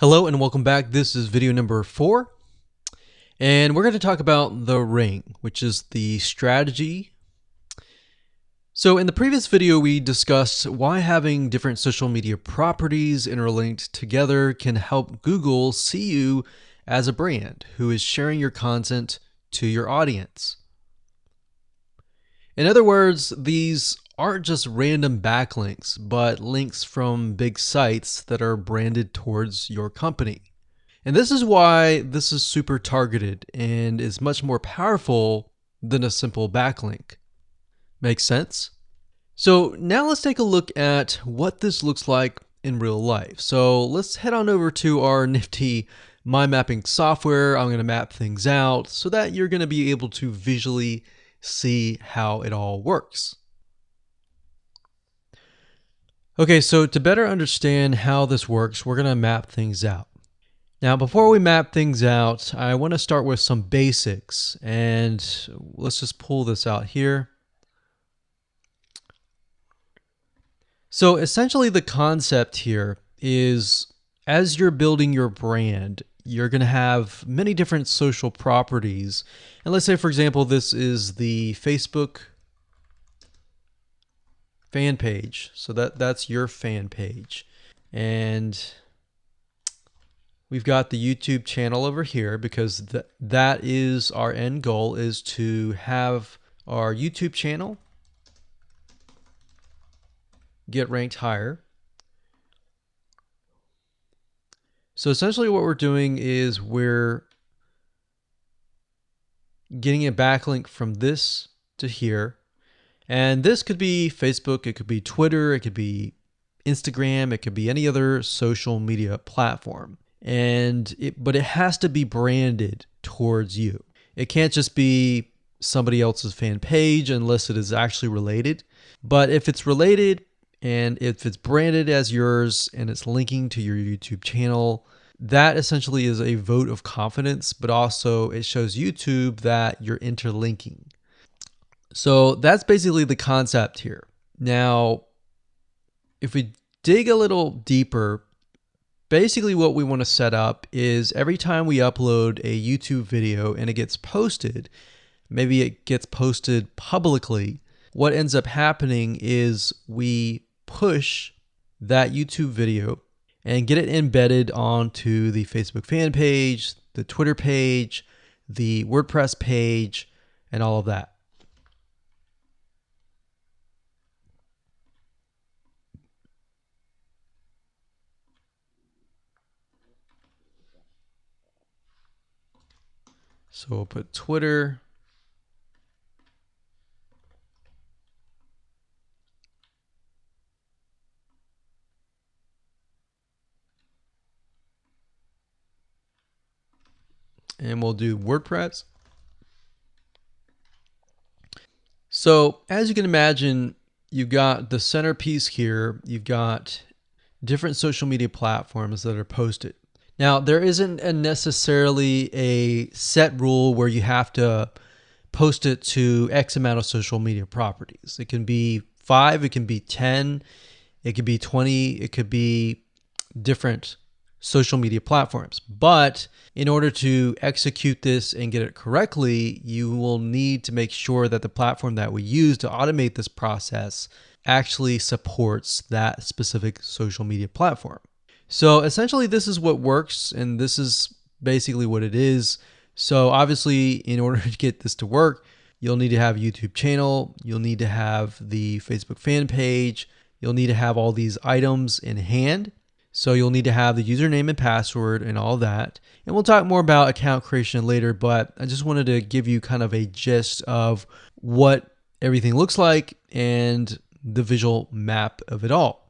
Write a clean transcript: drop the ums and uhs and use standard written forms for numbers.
Hello and welcome back. This is video number 4, and we're going to talk about the ring, which is the strategy. So in the previous video, we discussed why having different social media properties interlinked together can help Google see you as a brand who is sharing your content to your audience. In other words, these aren't just random backlinks, but links from big sites that are branded towards your company. And this is why this is super targeted and is much more powerful than a simple backlink. Makes sense? So now let's take a look at what this looks like in real life. So let's head on over to our nifty mind mapping software. I'm going to map things out so that you're going to be able to visually see how it all works. Okay, so to better understand how this works, we're going to map things out. Now, before we map things out, I want to start with some basics, and let's just pull this out here. So essentially the concept here is, as you're building your brand, you're going to have many different social properties. And let's say, for example, this is the Facebook fan page. So that's your fan page. And we've got the YouTube channel over here because that is our end goal, is to have our YouTube channel get ranked higher. So essentially what we're doing is we're getting a backlink from this to here. And this could be Facebook, it could be Twitter, it could be Instagram, it could be any other social media platform. But it has to be branded towards you. It can't just be somebody else's fan page unless it is actually related. But if it's related and if it's branded as yours and it's linking to your YouTube channel, that essentially is a vote of confidence, but also it shows YouTube that you're interlinking. So that's basically the concept here. Now, if we dig a little deeper, basically what we want to set up is every time we upload a YouTube video and it gets posted, maybe it gets posted publicly, what ends up happening is we push that YouTube video and get it embedded onto the Facebook fan page, the Twitter page, the WordPress page, and all of that. So we'll put Twitter. And we'll do WordPress. So as you can imagine, you've got the centerpiece here. You've got different social media platforms that are posted. Now, there isn't necessarily a set rule where you have to post it to X amount of social media properties. It can be 5, it can be 10, it could be 20, it could be different social media platforms. But in order to execute this and get it correctly, you will need to make sure that the platform that we use to automate this process actually supports that specific social media platform. So essentially this is what works, and this is basically what it is. So obviously, in order to get this to work, you'll need to have a YouTube channel, you'll need to have the Facebook fan page, you'll need to have all these items in hand. So you'll need to have the username and password and all that. And we'll talk more about account creation later, but I just wanted to give you kind of a gist of what everything looks like and the visual map of it all.